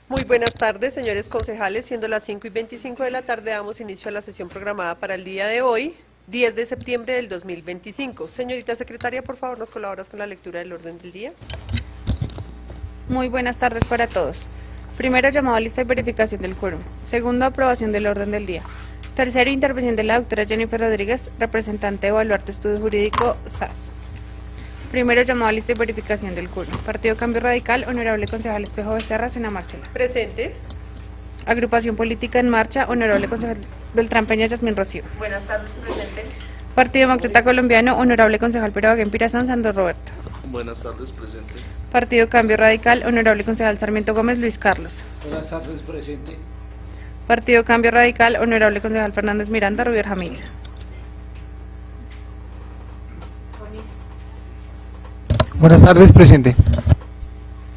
Muy buenas tardes, señores concejales. Siendo las 5:25 de la tarde, damos inicio a la sesión programada para el día de hoy, 10 de septiembre del 2025. Señorita secretaria, por favor, nos colaboras con la lectura del orden del día. Muy buenas tardes para todos. Primero, llamado a lista y verificación del quórum. Segundo, aprobación del orden del día. Tercero, intervención de la doctora Jennifer Rodríguez, representante de Baluarte Estudio Jurídico, SAS. Primero, llamado a lista y verificación del quórum. Partido Cambio Radical, honorable concejal Espejo Becerra, Zona Marcela. Presente. Agrupación Política en Marcha, honorable concejal Beltrán Peña Yasmín Rocío. Buenas tardes, presente. Partido Demócrata Colombiano, honorable concejal Piraguén Pirazán, Sandro Roberto. Buenas tardes, presente. Partido Cambio Radical, honorable concejal Sarmiento Gómez Luis Carlos. Buenas tardes, presente. Partido Cambio Radical, honorable concejal Fernández Miranda Rubier Jamil. Buenas tardes, presente.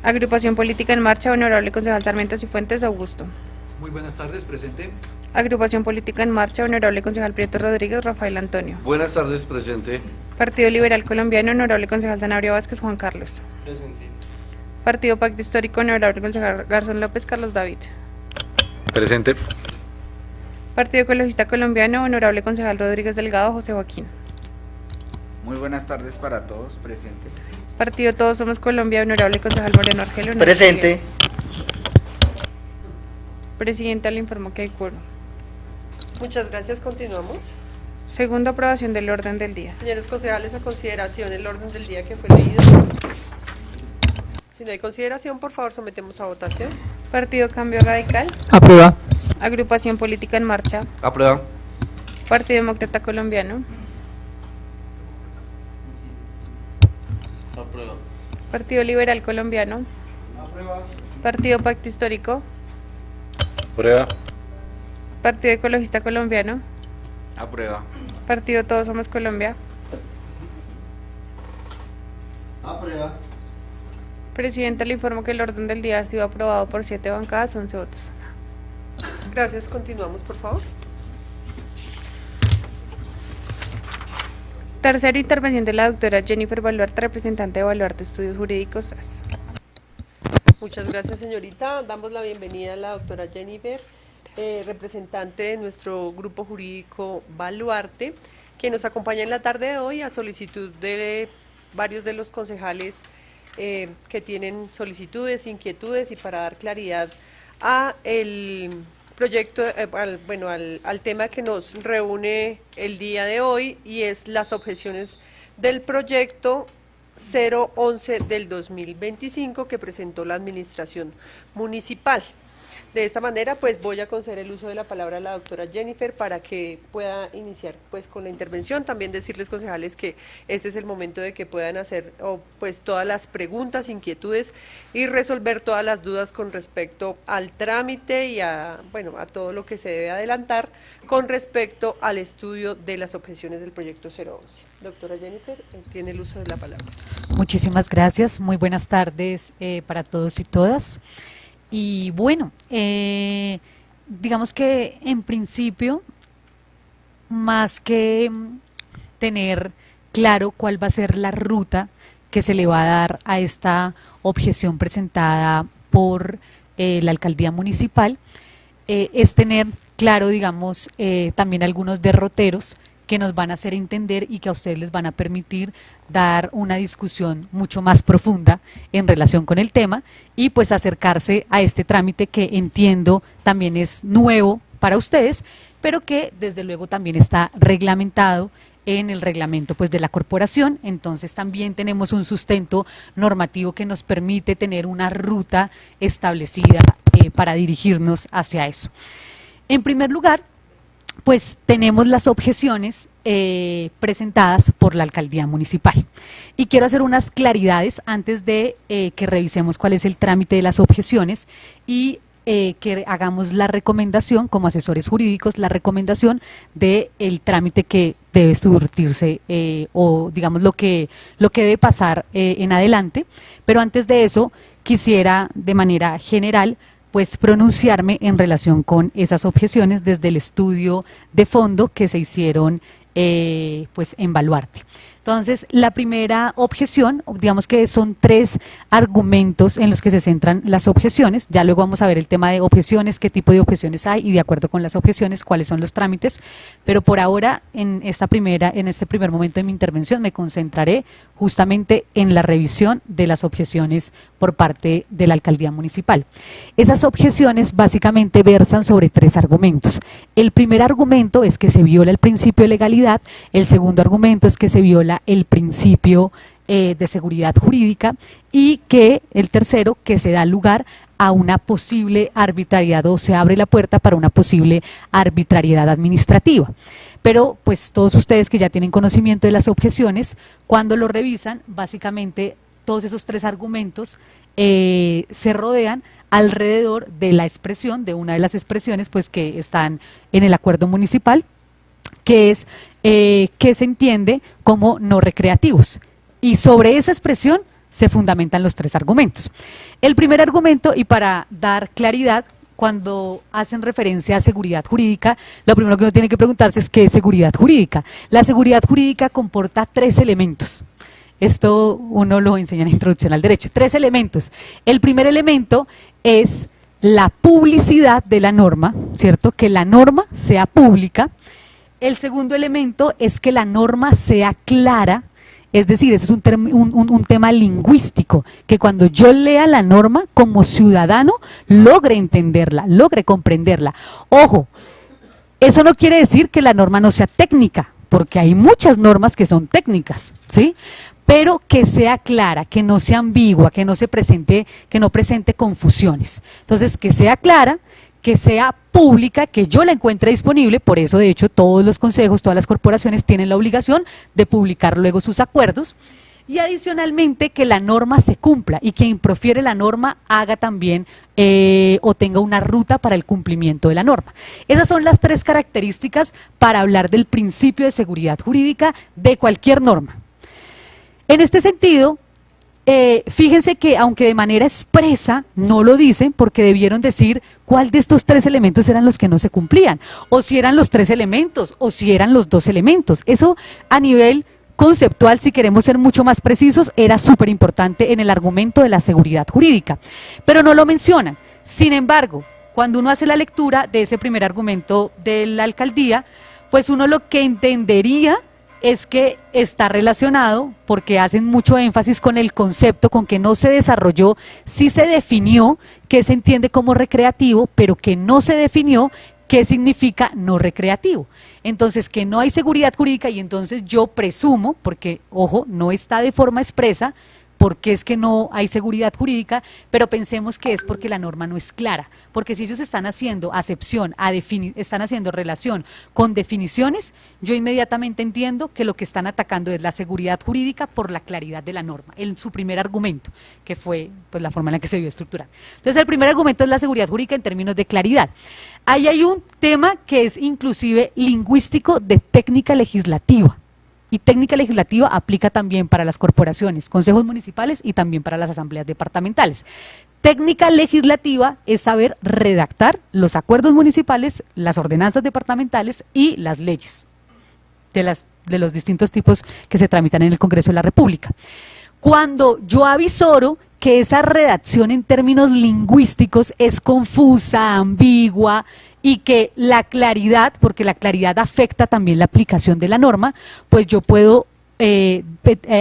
Agrupación Política en Marcha, honorable concejal Sarmiento Cifuentes Augusto. Muy buenas tardes, presente. Agrupación Política en Marcha, honorable concejal Prieto Rodríguez Rafael Antonio. Buenas tardes, presente. Partido Liberal Colombiano, honorable concejal Sanabria Vázquez Juan Carlos. Presente. Partido Pacto Histórico, honorable concejal Garzón López Carlos David. Presente. Partido Ecologista Colombiano, honorable concejal Rodríguez Delgado José Joaquín. Muy buenas tardes para todos, presente. Partido Todos Somos Colombia, honorable concejal Moreno Argelo. Presente. Presidenta, le informo que hay quórum. Muchas gracias, continuamos. Segundo, aprobación del orden del día. Señores concejales, a consideración el orden del día que fue leído. Si no hay consideración, por favor, sometemos a votación. Partido Cambio Radical. Aprueba. Agrupación Política en Marcha. Aprueba. Partido Demócrata Colombiano. Aprueba. Partido Liberal Colombiano. Partido Pacto Histórico. Aprueba. Partido Ecologista Colombiano. Aprueba. Partido Todos Somos Colombia. Aprueba. Presidenta, le informo que el orden del día ha sido aprobado por 7 bancadas, 11 votos. Gracias, continuamos, por favor. Tercera intervención de la doctora Jennifer Baluarte, representante de Baluarte Estudios Jurídicos SAS. Muchas gracias, señorita. Damos la bienvenida a la doctora Jennifer, representante de nuestro grupo jurídico Baluarte, que nos acompaña en la tarde de hoy a solicitud de varios de los concejales que tienen solicitudes, inquietudes y para dar claridad a el proyecto, al tema que nos reúne el día de hoy, y es las objeciones del proyecto 011 del 2025 que presentó la administración municipal. De esta manera, pues voy a conceder el uso de la palabra a la doctora Jennifer para que pueda iniciar pues con la intervención. También decirles, concejales, que este es el momento de que puedan hacer pues todas las preguntas, inquietudes y resolver todas las dudas con respecto al trámite y a todo lo que se debe adelantar con respecto al estudio de las objeciones del proyecto 011. Doctora Jennifer, tiene el uso de la palabra. Muchísimas gracias, muy buenas tardes para todos y todas. Y bueno, digamos que en principio, más que tener claro cuál va a ser la ruta que se le va a dar a esta objeción presentada por la alcaldía municipal, es tener claro, digamos, también algunos derroteros que nos van a hacer entender y que a ustedes les van a permitir dar una discusión mucho más profunda en relación con el tema y pues acercarse a este trámite que entiendo también es nuevo para ustedes, pero que desde luego también está reglamentado en el reglamento pues de la corporación. Entonces también tenemos un sustento normativo que nos permite tener una ruta establecida para dirigirnos hacia eso. En primer lugar, pues tenemos las objeciones presentadas por la alcaldía municipal. Y quiero hacer unas claridades antes de que revisemos cuál es el trámite de las objeciones y que hagamos la recomendación, como asesores jurídicos, la recomendación del trámite que debe surtirse o digamos lo que debe pasar en adelante. Pero antes de eso, quisiera de manera general pues pronunciarme en relación con esas objeciones desde el estudio de fondo que se hicieron pues en Baluarte. Entonces, la primera objeción, digamos que son 3 argumentos en los que se centran las objeciones. Ya luego vamos a ver el tema de objeciones, qué tipo de objeciones hay y de acuerdo con las objeciones, cuáles son los trámites. Pero por ahora, en este primer momento de mi intervención, me concentraré justamente en la revisión de las objeciones por parte de la alcaldía municipal. Esas objeciones básicamente versan sobre 3 argumentos. El primer argumento es que se viola el principio de legalidad, el segundo argumento es que se viola el principio de seguridad jurídica y que el tercero, que se da lugar a una posible arbitrariedad o se abre la puerta para una posible arbitrariedad administrativa. Pero pues todos ustedes que ya tienen conocimiento de las objeciones, cuando lo revisan, básicamente todos esos 3 argumentos se rodean alrededor de la expresión, de una de las expresiones pues que están en el acuerdo municipal, que es que se entiende como no recreativos. Y sobre esa expresión se fundamentan los 3 argumentos. El primer argumento, y para dar claridad, cuando hacen referencia a seguridad jurídica, lo primero que uno tiene que preguntarse es ¿qué es seguridad jurídica? La seguridad jurídica comporta 3 elementos. Esto uno lo enseña en Introducción al Derecho. 3 elementos. El primer elemento es la publicidad de la norma, ¿cierto? Que la norma sea pública. El segundo elemento es que la norma sea clara, es decir, eso es un tema lingüístico, que cuando yo lea la norma como ciudadano logre entenderla, logre comprenderla. Ojo, eso no quiere decir que la norma no sea técnica, porque hay muchas normas que son técnicas, ¿sí? Pero que sea clara, que no sea ambigua, que no presente confusiones. Entonces, que sea clara, que sea pública, que yo la encuentre disponible, por eso de hecho todos los consejos, todas las corporaciones tienen la obligación de publicar luego sus acuerdos, y adicionalmente que la norma se cumpla y quien profiere la norma haga también o tenga una ruta para el cumplimiento de la norma. Esas son las 3 características para hablar del principio de seguridad jurídica de cualquier norma. En este sentido, fíjense que aunque de manera expresa no lo dicen, porque debieron decir cuál de estos 3 elementos eran los que no se cumplían, o si eran los 3 elementos, o si eran los 2 elementos. Eso a nivel conceptual, si queremos ser mucho más precisos, era súper importante en el argumento de la seguridad jurídica, pero no lo mencionan. Sin embargo, cuando uno hace la lectura de ese primer argumento de la alcaldía, pues uno lo que entendería es que está relacionado porque hacen mucho énfasis con el concepto, con que no se desarrolló, sí se definió qué se entiende como recreativo, pero que no se definió qué significa no recreativo. Entonces, que no hay seguridad jurídica y entonces yo presumo, porque, ojo, no está de forma expresa, porque es que no hay seguridad jurídica, pero pensemos que es porque la norma no es clara, porque si ellos están haciendo acepción, están haciendo relación con definiciones, yo inmediatamente entiendo que lo que están atacando es la seguridad jurídica por la claridad de la norma, en su primer argumento, que fue pues la forma en la que se vio estructurar. Entonces el primer argumento es la seguridad jurídica en términos de claridad. Ahí hay un tema que es inclusive lingüístico de técnica legislativa. Y técnica legislativa aplica también para las corporaciones, consejos municipales y también para las asambleas departamentales. Técnica legislativa es saber redactar los acuerdos municipales, las ordenanzas departamentales y las leyes de los distintos tipos que se tramitan en el Congreso de la República. Cuando yo avisoro que esa redacción en términos lingüísticos es confusa, ambigua, y que la claridad, porque la claridad afecta también la aplicación de la norma, pues yo puedo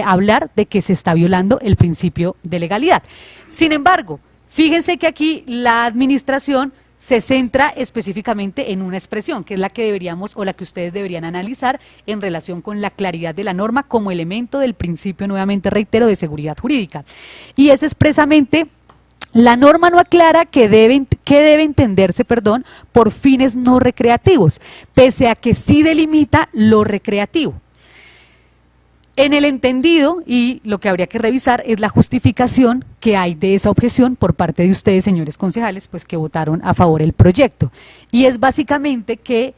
hablar de que se está violando el principio de legalidad. Sin embargo, fíjense que aquí la administración se centra específicamente en una expresión, que es la que deberíamos o la que ustedes deberían analizar en relación con la claridad de la norma como elemento del principio, nuevamente reitero, de seguridad jurídica. Y es expresamente: la norma no aclara que debe entenderse, por fines no recreativos, pese a que sí delimita lo recreativo. En el entendido, y lo que habría que revisar es la justificación que hay de esa objeción por parte de ustedes, señores concejales, pues que votaron a favor del proyecto. Y es básicamente que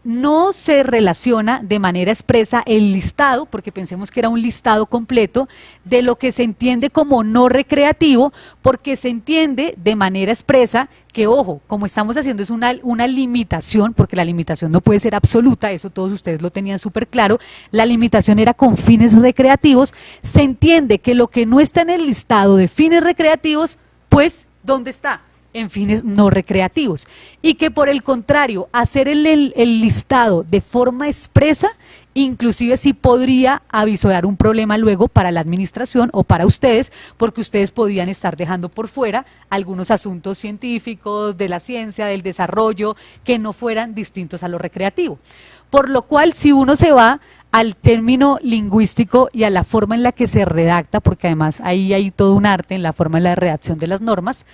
no se relaciona de manera expresa el listado, porque pensemos que era un listado completo, de lo que se entiende como no recreativo, porque se entiende de manera expresa que, ojo, como estamos haciendo es una limitación, porque la limitación no puede ser absoluta, eso todos ustedes lo tenían súper claro, la limitación era con fines recreativos, se entiende que lo que no está en el listado de fines recreativos, pues, ¿dónde está? En fines no recreativos, y que por el contrario, hacer el listado de forma expresa, inclusive sí podría avisorar un problema luego para la administración o para ustedes, porque ustedes podían estar dejando por fuera algunos asuntos científicos, de la ciencia, del desarrollo, que no fueran distintos a lo recreativo. Por lo cual, si uno se va al término lingüístico y a la forma en la que se redacta, porque además ahí hay todo un arte en la forma de la redacción de las normas,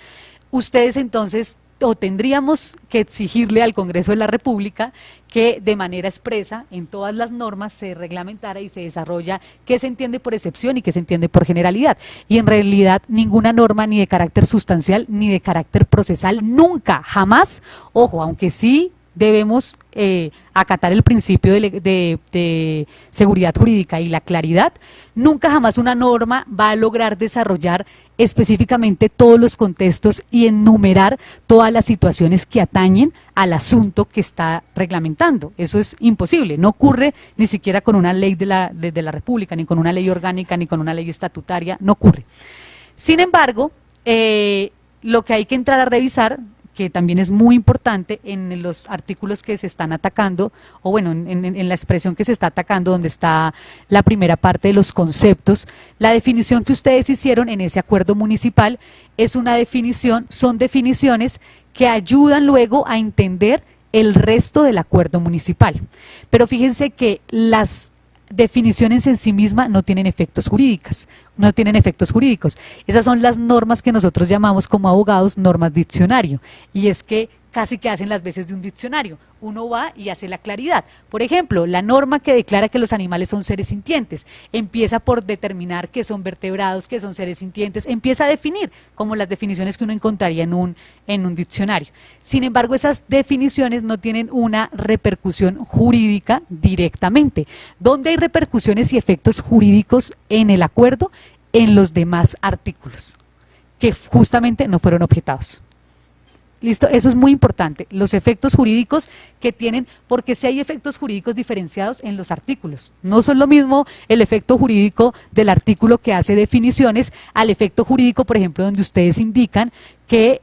ustedes entonces, o tendríamos que exigirle al Congreso de la República que de manera expresa en todas las normas se reglamentara y se desarrolla qué se entiende por excepción y qué se entiende por generalidad. Y en realidad ninguna norma ni de carácter sustancial ni de carácter procesal, nunca, jamás, ojo, aunque sí debemos acatar el principio de seguridad jurídica y la claridad, nunca jamás una norma va a lograr desarrollar específicamente todos los contextos y enumerar todas las situaciones que atañen al asunto que está reglamentando. Eso es imposible, no ocurre ni siquiera con una ley de la República, ni con una ley orgánica, ni con una ley estatutaria, no ocurre. Sin embargo, lo que hay que entrar a revisar, que también es muy importante en los artículos que se están atacando, o bueno, en la expresión que se está atacando, donde está la primera parte de los conceptos, la definición que ustedes hicieron en ese acuerdo municipal es una definición, son definiciones que ayudan luego a entender el resto del acuerdo municipal. Pero fíjense que las definiciones en sí mismas no tienen efectos jurídicos, Esas son las normas que nosotros llamamos como abogados normas diccionario, y es que casi que hacen las veces de un diccionario. Uno va y hace la claridad. Por ejemplo, la norma que declara que los animales son seres sintientes, empieza por determinar que son vertebrados, que son seres sintientes, empieza a definir como las definiciones que uno encontraría en un diccionario. Sin embargo, esas definiciones no tienen una repercusión jurídica directamente. ¿Dónde hay repercusiones y efectos jurídicos en el acuerdo? En los demás artículos, que justamente no fueron objetados. ¿Listo? Eso es muy importante, los efectos jurídicos que tienen, porque si hay efectos jurídicos diferenciados en los artículos. No son lo mismo el efecto jurídico del artículo que hace definiciones al efecto jurídico, por ejemplo, donde ustedes indican que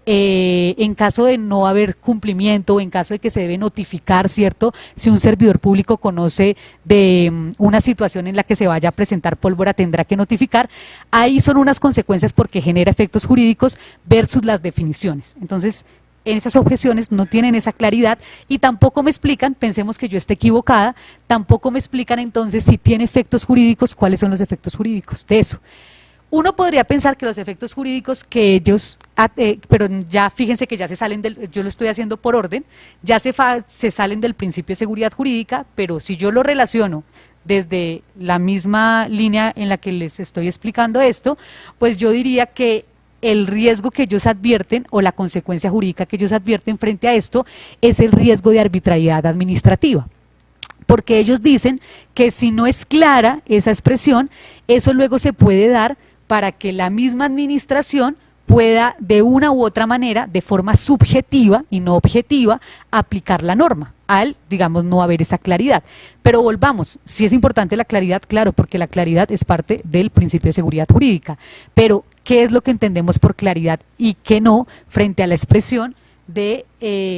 en caso de no haber cumplimiento o en caso de que se debe notificar, ¿cierto? Si un servidor público conoce de una situación en la que se vaya a presentar pólvora, tendrá que notificar. Ahí son unas consecuencias porque genera efectos jurídicos versus las definiciones. Entonces, en esas objeciones no tienen esa claridad y tampoco me explican, pensemos que yo esté equivocada, tampoco me explican entonces si tiene efectos jurídicos, cuáles son los efectos jurídicos de eso. Uno podría pensar que los efectos jurídicos que ellos, pero ya fíjense que ya se salen yo lo estoy haciendo por orden, ya se salen del principio de seguridad jurídica, pero si yo lo relaciono desde la misma línea en la que les estoy explicando esto, pues yo diría que el riesgo que ellos advierten o la consecuencia jurídica que ellos advierten frente a esto es el riesgo de arbitrariedad administrativa. Porque ellos dicen que si no es clara esa expresión, eso luego se puede dar para que la misma administración pueda de una u otra manera, de forma subjetiva y no objetiva, aplicar la norma, al, digamos, no haber esa claridad. Pero volvamos, si es importante la claridad, claro, porque la claridad es parte del principio de seguridad jurídica, pero ¿qué es lo que entendemos por claridad y qué no frente a la expresión de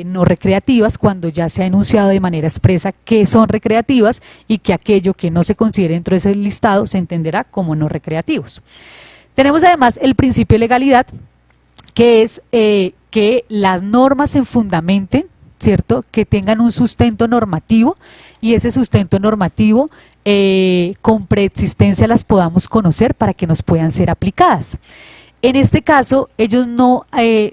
no recreativas cuando ya se ha enunciado de manera expresa que son recreativas y que aquello que no se considere dentro de ese listado se entenderá como no recreativos? Tenemos además el principio de legalidad, que es que las normas se fundamenten, ¿cierto?, que tengan un sustento normativo y ese sustento normativo con preexistencia las podamos conocer para que nos puedan ser aplicadas. En este caso, ellos no,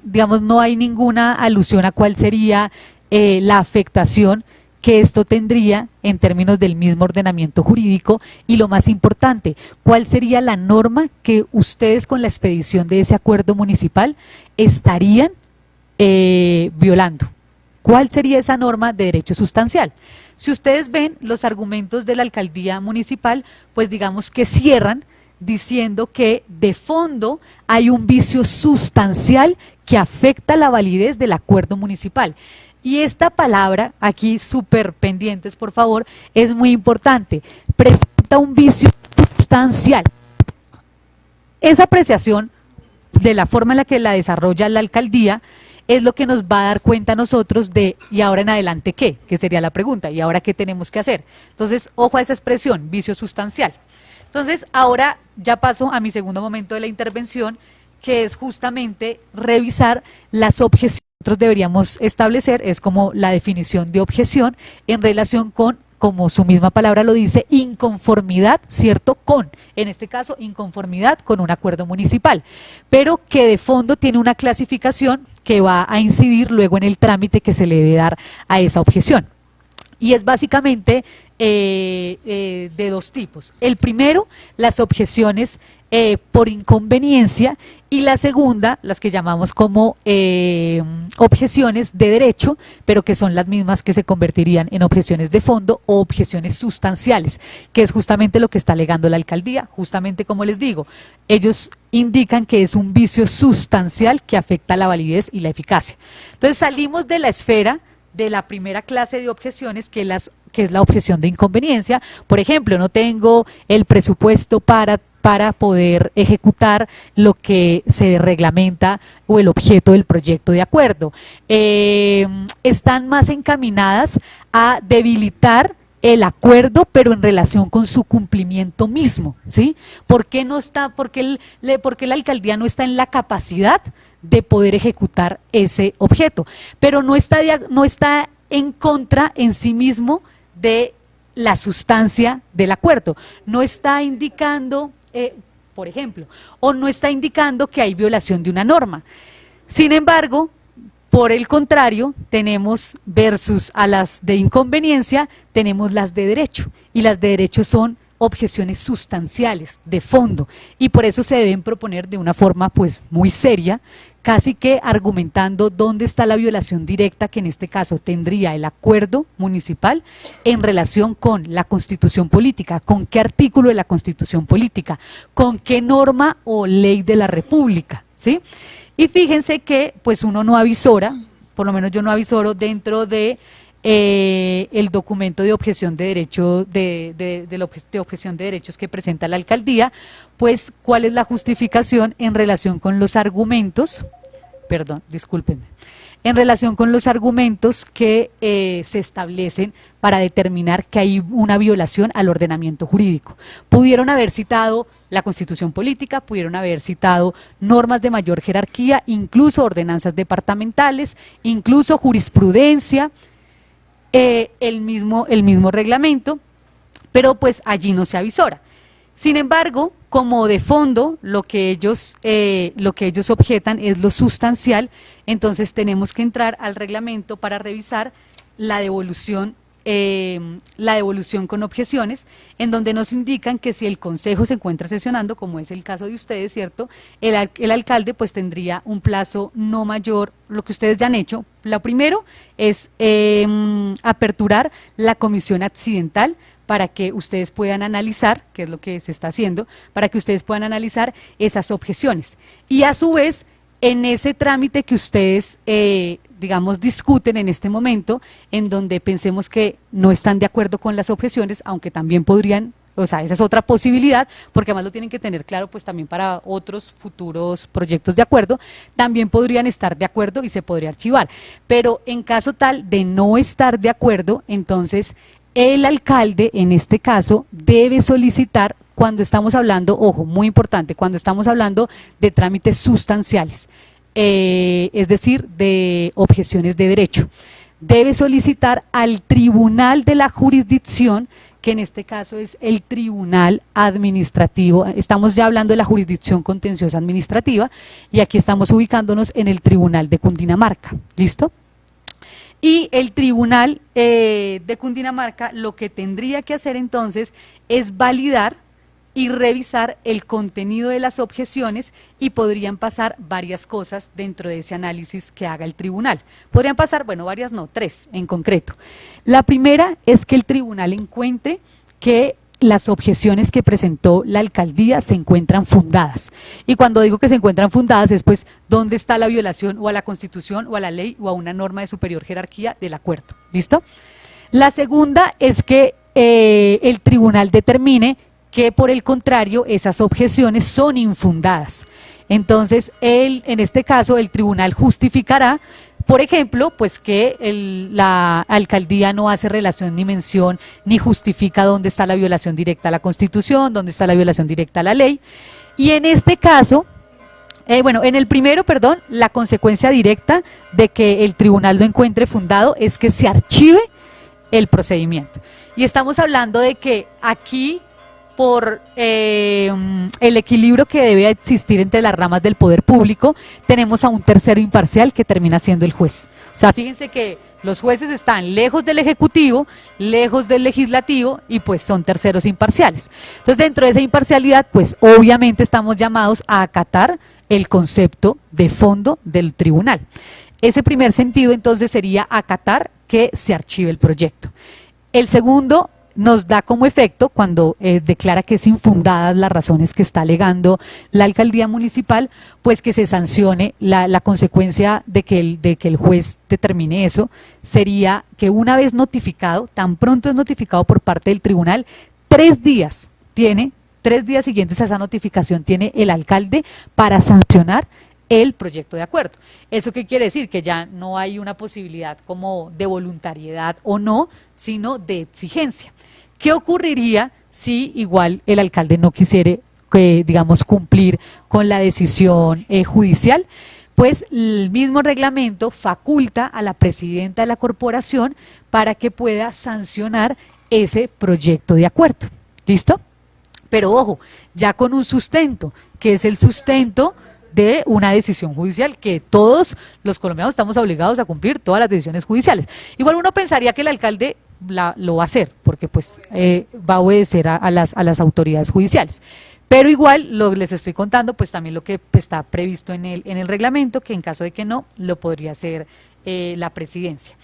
digamos, no hay ninguna alusión a cuál sería la afectación que esto tendría en términos del mismo ordenamiento jurídico y lo más importante, cuál sería la norma que ustedes con la expedición de ese acuerdo municipal estarían violando. ¿Cuál sería esa norma de derecho sustancial? Si ustedes ven los argumentos de la alcaldía municipal, pues digamos que cierran diciendo que de fondo hay un vicio sustancial que afecta la validez del acuerdo municipal. Y esta palabra, aquí súper pendientes por favor, es muy importante, presenta un vicio sustancial. Esa apreciación de la forma en la que la desarrolla la alcaldía es lo que nos va a dar cuenta a nosotros de ¿y ahora en adelante qué? Que sería la pregunta, ¿y ahora qué tenemos que hacer? Entonces, ojo a esa expresión, vicio sustancial. Entonces, ahora ya paso a mi segundo momento de la intervención, que es justamente revisar las objeciones que nosotros deberíamos establecer, es como la definición de objeción en relación con, como su misma palabra lo dice, inconformidad, ¿cierto? Con, en este caso, inconformidad con un acuerdo municipal, pero que de fondo tiene una clasificación que va a incidir luego en el trámite que se le debe dar a esa objeción. Y es básicamente de dos tipos. El primero, las objeciones por inconveniencia, y la segunda, las que llamamos como objeciones de derecho, pero que son las mismas que se convertirían en objeciones de fondo o objeciones sustanciales, que es justamente lo que está alegando la alcaldía. Justamente como les digo, ellos indican que es un vicio sustancial que afecta la validez y la eficacia. Entonces salimos de la esfera de la primera clase de objeciones, que es la objeción de inconveniencia. Por ejemplo, no tengo el presupuesto para poder ejecutar lo que se reglamenta o el objeto del proyecto de acuerdo. Están más encaminadas a debilitar el acuerdo, pero en relación con su cumplimiento mismo, ¿sí? ¿Por qué la alcaldía no está en la capacidad de poder ejecutar ese objeto? Pero no está en contra en sí mismo de la sustancia del acuerdo. No está indicando, por ejemplo, o no está indicando que hay violación de una norma. Sin embargo, por el contrario, tenemos versus a las de inconveniencia, tenemos las de derecho, y las de derecho son objeciones sustanciales, de fondo, y por eso se deben proponer de una forma pues muy seria, casi que argumentando dónde está la violación directa, que en este caso tendría el acuerdo municipal en relación con la Constitución política, con qué artículo de la Constitución política, con qué norma o ley de la República, ¿sí? Y fíjense que pues uno no avisora, por lo menos yo no avisoro dentro de el documento de objeción de derecho de objeción de derechos que presenta la alcaldía, pues cuál es la justificación en relación con los argumentos, en relación con los argumentos que se establecen para determinar que hay una violación al ordenamiento jurídico. Pudieron haber citado la Constitución política, pudieron haber citado normas de mayor jerarquía, incluso ordenanzas departamentales, incluso jurisprudencia, el mismo reglamento, pero pues allí no se avisora. Sin embargo, como de fondo lo que ellos objetan es lo sustancial, entonces tenemos que entrar al reglamento para revisar la devolución con objeciones, en donde nos indican que si el consejo se encuentra sesionando, como es el caso de ustedes, ¿cierto? El alcalde pues tendría un plazo no mayor, lo que ustedes ya han hecho. Lo primero es aperturar la comisión accidental para que ustedes puedan analizar, que es lo que se está haciendo, para que ustedes puedan analizar esas objeciones. Y a su vez, en ese trámite que ustedes, digamos, discuten en este momento, en donde pensemos que no están de acuerdo con las objeciones, aunque también podrían, o sea, esa es otra posibilidad, porque además lo tienen que tener claro, pues también para otros futuros proyectos de acuerdo, también podrían estar de acuerdo y se podría archivar. Pero en caso tal de no estar de acuerdo, entonces el alcalde, en este caso, debe solicitar, cuando estamos hablando, ojo, muy importante, cuando estamos hablando de trámites sustanciales, es decir, de objeciones de derecho, debe solicitar al tribunal de la jurisdicción, que en este caso es el tribunal administrativo. Estamos ya hablando de la jurisdicción contenciosa administrativa, y aquí estamos ubicándonos en el tribunal de Cundinamarca, ¿listo? Y el tribunal de Cundinamarca lo que tendría que hacer entonces es validar y revisar el contenido de las objeciones, y podrían pasar varias cosas dentro de ese análisis que haga el tribunal. Podrían pasar, bueno, varias no, 3 en concreto. La primera es que el tribunal encuentre que las objeciones que presentó la alcaldía se encuentran fundadas. Y cuando digo que se encuentran fundadas es pues dónde está la violación o a la Constitución o a la ley o a una norma de superior jerarquía del acuerdo. ¿Listo? La segunda es que el tribunal determine que por el contrario esas objeciones son infundadas. Entonces, en este caso, el tribunal justificará, por ejemplo, pues que la alcaldía no hace relación ni mención ni justifica dónde está la violación directa a la Constitución, dónde está la violación directa a la ley. Y en este caso, en el primero, perdón, la consecuencia directa de que el tribunal lo encuentre fundado es que se archive el procedimiento. Y estamos hablando de que aquí, por el equilibrio que debe existir entre las ramas del poder público, tenemos a un tercero imparcial que termina siendo el juez. O sea, fíjense que los jueces están lejos del Ejecutivo, lejos del Legislativo, y pues son terceros imparciales. Entonces, dentro de esa imparcialidad, pues obviamente estamos llamados a acatar el concepto de fondo del tribunal. Ese primer sentido, entonces, sería acatar que se archive el proyecto. El segundo nos da como efecto, cuando declara que es infundadas las razones que está alegando la alcaldía municipal, pues que se sancione. La consecuencia de que el juez determine eso sería que una vez notificado, tan pronto es notificado por parte del tribunal, 3 días siguientes a esa notificación tiene el alcalde para sancionar el proyecto de acuerdo. ¿Eso qué quiere decir? Que ya no hay una posibilidad como de voluntariedad o no, sino de exigencia. ¿Qué ocurriría si igual el alcalde no quisiera, digamos, cumplir con la decisión judicial? Pues el mismo reglamento faculta a la presidenta de la corporación para que pueda sancionar ese proyecto de acuerdo. ¿Listo? Pero ojo, ya con un sustento, que es el sustento de una decisión judicial, que todos los colombianos estamos obligados a cumplir todas las decisiones judiciales. Igual uno pensaría que el alcalde lo va a hacer, porque pues va a obedecer a las autoridades judiciales. Pero igual les estoy contando pues también lo que está previsto en el reglamento, que en caso de que no, lo podría hacer la presidencia.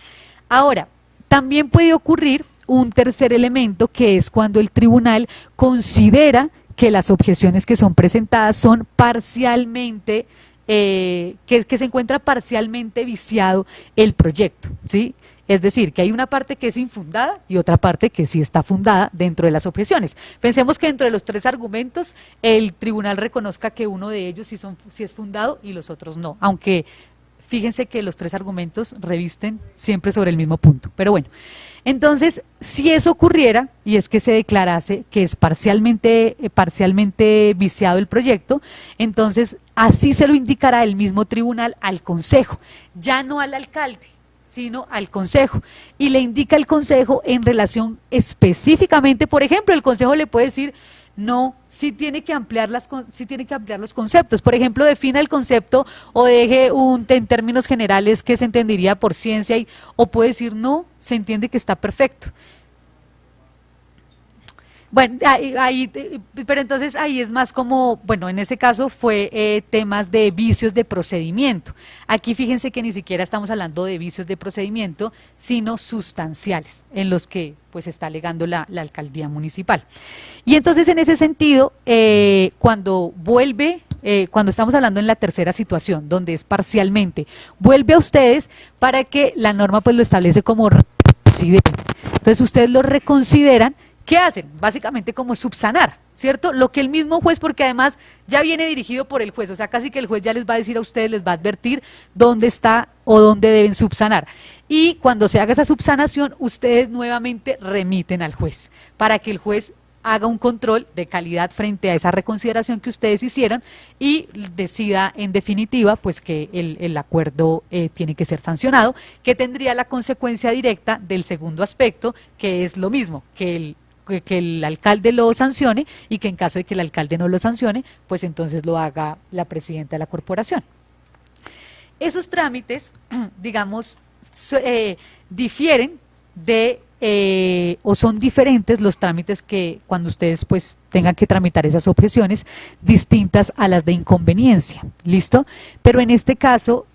Ahora, también puede ocurrir un tercer elemento, que es cuando el tribunal considera que las objeciones que son presentadas son parcialmente, que se encuentra parcialmente viciado el proyecto, ¿sí? Es decir, que hay una parte que es infundada y otra parte que sí está fundada dentro de las objeciones. Pensemos que dentro de los 3 argumentos, el tribunal reconozca que uno de ellos sí es fundado y los otros no, aunque fíjense que los 3 argumentos revisten siempre sobre el mismo punto. Pero bueno, entonces, si eso ocurriera, y es que se declarase que es parcialmente viciado el proyecto, entonces así se lo indicará el mismo tribunal al consejo, ya no al alcalde, sino al consejo, y le indica al consejo en relación específicamente. Por ejemplo, el consejo le puede decir, no, sí tiene que ampliar los conceptos. Por ejemplo, defina el concepto o deje en términos generales que se entendería por ciencia, o puede decir, no, se entiende que está perfecto. Bueno, pero entonces ahí es más como, bueno, en ese caso fue temas de vicios de procedimiento. Aquí fíjense que ni siquiera estamos hablando de vicios de procedimiento, sino sustanciales, en los que pues está alegando la alcaldía municipal. Y entonces en ese sentido, cuando estamos hablando en la tercera situación, donde es parcialmente, vuelve a ustedes para que la norma pues lo establece como reconsideren. Entonces ustedes lo reconsideran. ¿Qué hacen? Básicamente como subsanar, ¿cierto? Lo que el mismo juez, porque además ya viene dirigido por el juez, o sea, casi que el juez ya les va a decir a ustedes, les va a advertir dónde está o dónde deben subsanar. Y cuando se haga esa subsanación, ustedes nuevamente remiten al juez, para que el juez haga un control de calidad frente a esa reconsideración que ustedes hicieron y decida en definitiva pues que el acuerdo tiene que ser sancionado, que tendría la consecuencia directa del segundo aspecto, que es lo mismo, que el alcalde lo sancione, y que en caso de que el alcalde no lo sancione, pues entonces lo haga la presidenta de la corporación. Esos trámites, digamos, difieren de o son diferentes los trámites que cuando ustedes pues tengan que tramitar esas objeciones distintas a las de inconveniencia, ¿listo? Pero en este caso,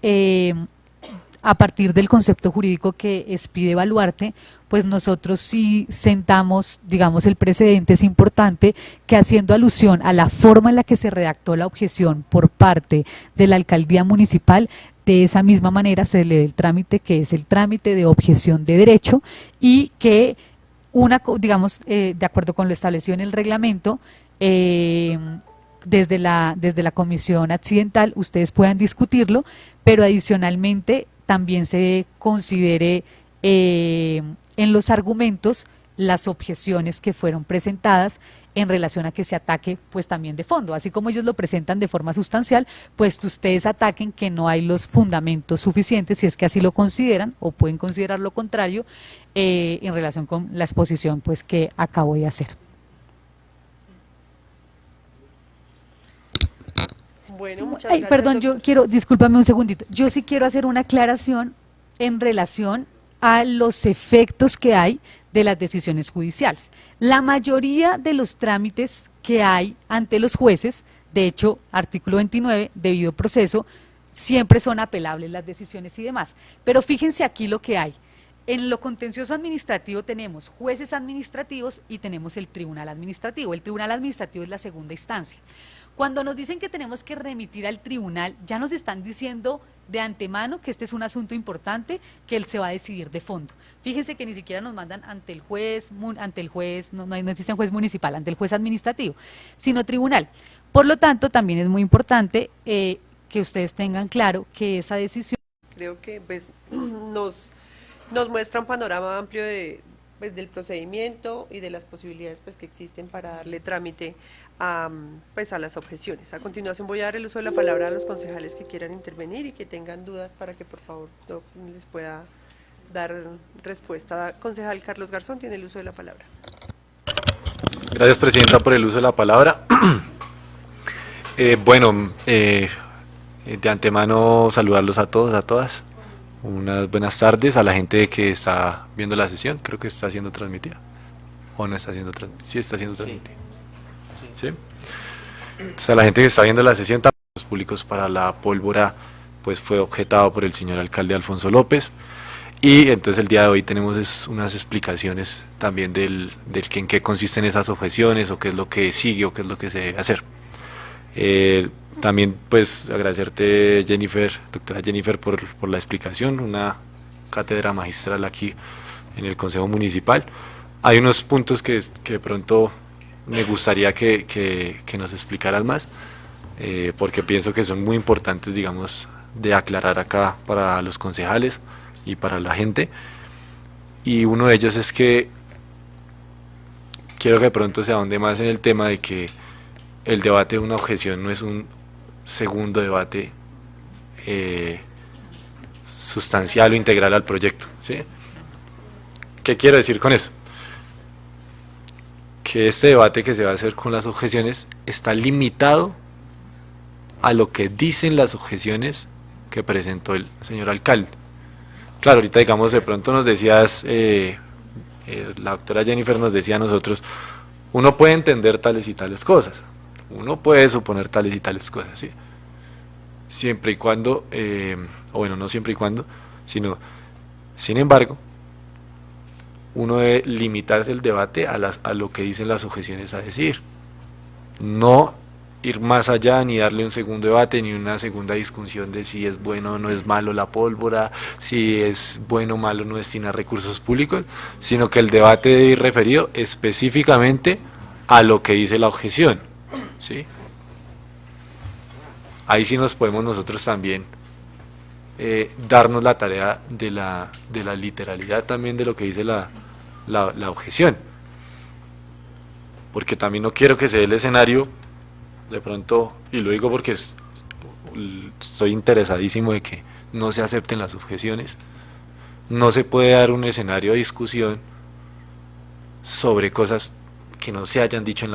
a partir del concepto jurídico que expide Baluarte, pues nosotros sí sentamos, digamos, el precedente. Es importante que, haciendo alusión a la forma en la que se redactó la objeción por parte de la alcaldía municipal, de esa misma manera se le dé el trámite que es el trámite de objeción de derecho, y que digamos, de acuerdo con lo establecido en el reglamento, desde la comisión accidental ustedes puedan discutirlo, pero adicionalmente también se considere en los argumentos las objeciones que fueron presentadas en relación a que se ataque pues también de fondo, así como ellos lo presentan de forma sustancial, pues ustedes ataquen que no hay los fundamentos suficientes, si es que así lo consideran o pueden considerar lo contrario, en relación con la exposición pues que acabo de hacer. Bueno, muchas Ay, gracias. perdón, yo quiero, discúlpame un segundito, yo sí quiero hacer una aclaración en relación a los efectos que hay de las decisiones judiciales. La mayoría de los trámites que hay ante los jueces, de hecho, artículo 29, debido proceso, siempre son apelables las decisiones y demás. Pero fíjense aquí lo que hay. En lo contencioso administrativo tenemos jueces administrativos y tenemos el tribunal administrativo. El tribunal administrativo es la segunda instancia. Cuando nos dicen que tenemos que remitir al tribunal, ya nos están diciendo de antemano que este es un asunto importante, que él se va a decidir de fondo. Fíjense que ni siquiera nos mandan ante el juez, no existe un juez municipal, ante el juez administrativo, sino tribunal. Por lo tanto, también es muy importante que ustedes tengan claro que esa decisión... Creo que pues nos muestra un panorama amplio pues, del procedimiento y de las posibilidades pues, que existen para darle trámite pues, a las objeciones. A continuación voy a dar el uso de la palabra a los concejales que quieran intervenir y que tengan dudas para que por favor les pueda dar respuesta. Concejal Carlos Garzón tiene el uso de la palabra. Gracias, presidenta, por el uso de la palabra. De antemano saludarlos a todos, a todas. Unas buenas tardes a la gente que está viendo la sesión. Creo que está siendo transmitida. ¿O no está siendo transmitida? Sí, está siendo transmitida. ¿Sí? Entonces, a la gente que está viendo la sesión, también los públicos para la pólvora, pues fue objetado por el señor alcalde Alfonso López. Y entonces el día de hoy tenemos unas explicaciones también del que en qué consisten esas objeciones, o qué es lo que sigue, o qué es lo que se debe hacer. También pues agradecerte, Jennifer, doctora Jennifer, por la explicación, una cátedra magistral aquí en el Consejo Municipal. Hay unos puntos que de pronto me gustaría que nos explicaras más, porque pienso que son muy importantes, digamos, de aclarar acá para los concejales y para la gente. Y uno de ellos es que quiero que de pronto se ahonde más en el tema de que el debate de una objeción no es un segundo debate sustancial o integral al proyecto, ¿sí? ¿Qué quiero decir con eso? Que este debate que se va a hacer con las objeciones está limitado a lo que dicen las objeciones que presentó el señor alcalde. Claro, ahorita digamos de pronto nos decías, la doctora Jennifer nos decía a nosotros, uno puede entender tales y tales cosas, uno puede suponer tales y tales cosas, ¿sí? Siempre y cuando, o bueno, no siempre y cuando, sino, sin embargo, uno debe limitarse el debate a lo que dicen las objeciones a decir, no ir más allá, ni darle un segundo debate, ni una segunda discusión de si es bueno o no es malo la pólvora, si es bueno o malo no destinar recursos públicos, sino que el debate debe ir referido específicamente a lo que dice la objeción, ¿sí? Ahí sí nos podemos nosotros también darnos la tarea de la literalidad también de lo que dice la objeción, porque también no quiero que se dé el escenario de pronto, y lo digo porque estoy interesadísimo de que no se acepten las objeciones. No se puede dar un escenario de discusión sobre cosas que no se hayan dicho en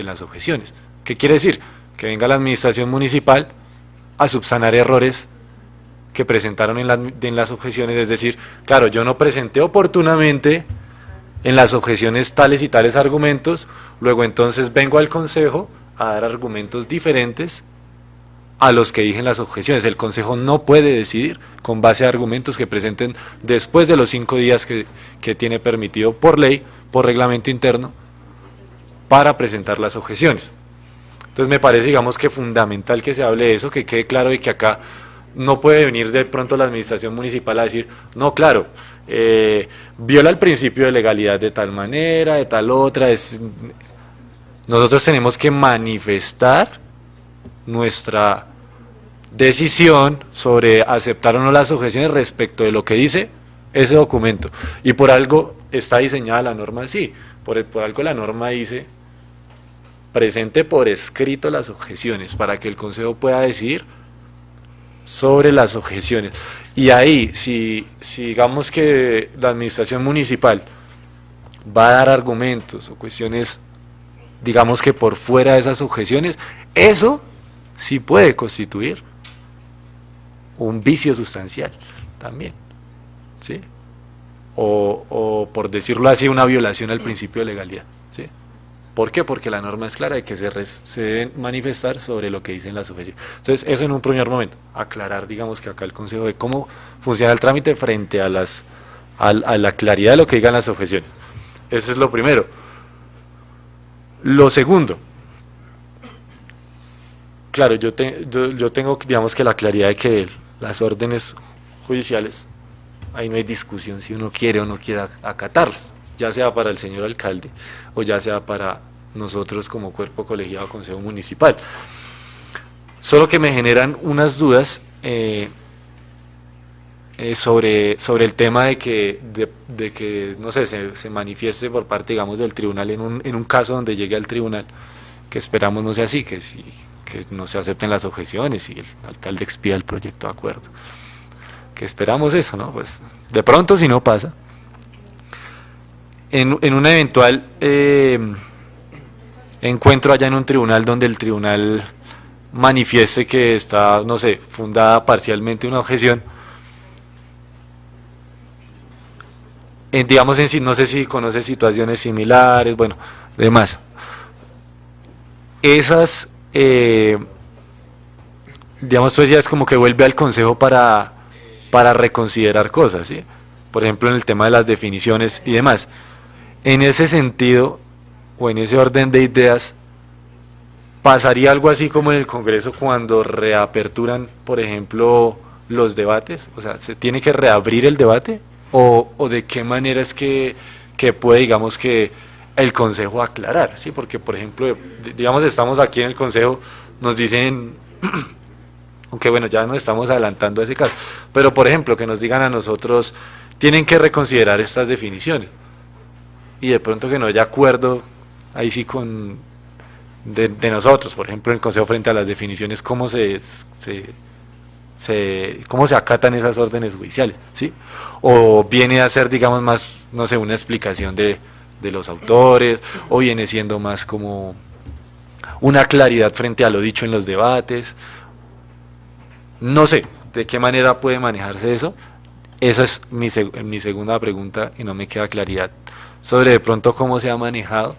las objeciones. ¿Qué quiere decir? Que venga la administración municipal a subsanar errores que presentaron en las objeciones, es decir, claro, yo no presenté oportunamente en las objeciones tales y tales argumentos, luego entonces vengo al consejo a dar argumentos diferentes a los que dije en las objeciones. El consejo no puede decidir con base a argumentos que presenten después de los 5 días que tiene permitido por ley, por reglamento interno, para presentar las objeciones. Entonces me parece, digamos, que fundamental que se hable de eso, que quede claro de que acá no puede venir de pronto la administración municipal a decir, no, claro, viola el principio de legalidad de tal manera, de tal otra. Nosotros tenemos que manifestar nuestra decisión sobre aceptar o no las objeciones respecto de lo que dice ese documento. Y por algo está diseñada la norma así, por algo la norma dice, presente por escrito las objeciones, para que el consejo pueda decidir sobre las objeciones. Y ahí, si digamos que la administración municipal va a dar argumentos o cuestiones, digamos que por fuera de esas objeciones, eso sí puede constituir un vicio sustancial también, ¿sí? O por decirlo así, una violación al principio de legalidad, ¿sí? ¿Por qué? Porque la norma es clara de que se deben manifestar sobre lo que dicen las objeciones. Entonces, eso en un primer momento, aclarar, digamos, que acá el consejo de cómo funciona el trámite frente a la claridad de lo que digan las objeciones. Eso es lo primero. Lo segundo, claro, yo tengo, digamos, que la claridad de que las órdenes judiciales, ahí no hay discusión si uno quiere o no quiere acatarlas, ya sea para el señor alcalde o ya sea para nosotros como cuerpo colegiado o consejo municipal. Solo que me generan unas dudas sobre el tema de que no sé, se manifieste por parte, digamos, del tribunal en un caso donde llegue al tribunal, que esperamos no sea así, que no se acepten las objeciones y el alcalde expida el proyecto de acuerdo. Que esperamos eso, ¿no? Pues de pronto, si no pasa, en un eventual encuentro allá en un tribunal donde el tribunal manifieste que está, no sé, fundada parcialmente una objeción, digamos, no sé si conoce situaciones similares, bueno, demás. Esas, digamos, pues ya es como que vuelve al consejo para reconsiderar cosas, ¿sí? Por ejemplo, en el tema de las definiciones y demás. En ese sentido, o en ese orden de ideas, ¿pasaría algo así como en el Congreso cuando reaperturan, por ejemplo, los debates? O sea, ¿se tiene que reabrir el debate? ¿O de qué manera es que puede, digamos, que el Consejo aclarar? ¿Sí? Porque, por ejemplo, digamos, estamos aquí en el Consejo, nos dicen, aunque bueno, ya nos estamos adelantando a ese caso, pero por ejemplo, que nos digan a nosotros, tienen que reconsiderar estas definiciones, y de pronto que no haya acuerdo, ahí sí de nosotros, por ejemplo, en el Consejo frente a las definiciones, cómo cómo se acatan esas órdenes judiciales, ¿sí? O viene a ser, digamos, más, no sé, una explicación de los autores, o viene siendo más como una claridad frente a lo dicho en los debates. No sé de qué manera puede manejarse eso. Esa es mi segunda pregunta y no me queda claridad sobre de pronto cómo se ha manejado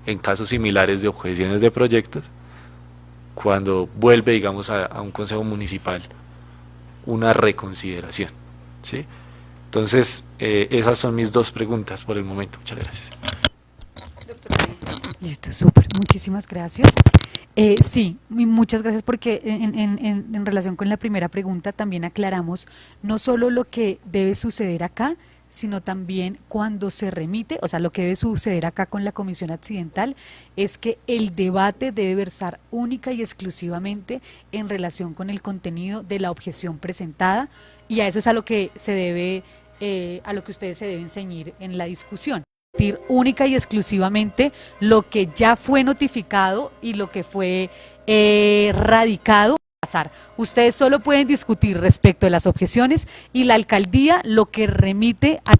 en casos similares de objeciones de proyectos cuando vuelve, digamos, a un consejo municipal una reconsideración, ¿sí? Entonces, esas son mis dos preguntas por el momento. Muchas gracias. Listo, súper. Muchísimas gracias. Sí, y muchas gracias porque en relación con la primera pregunta también aclaramos no solo lo que debe suceder acá, sino también cuando se remite, o sea, lo que debe suceder acá con la comisión accidental es que el debate debe versar única y exclusivamente en relación con el contenido de la objeción presentada, y a eso es a lo que se debe, a lo que ustedes se deben ceñir en la discusión. Única y exclusivamente lo que ya fue notificado y lo que fue radicado. Ustedes solo pueden discutir respecto de las objeciones y la alcaldía lo que remite a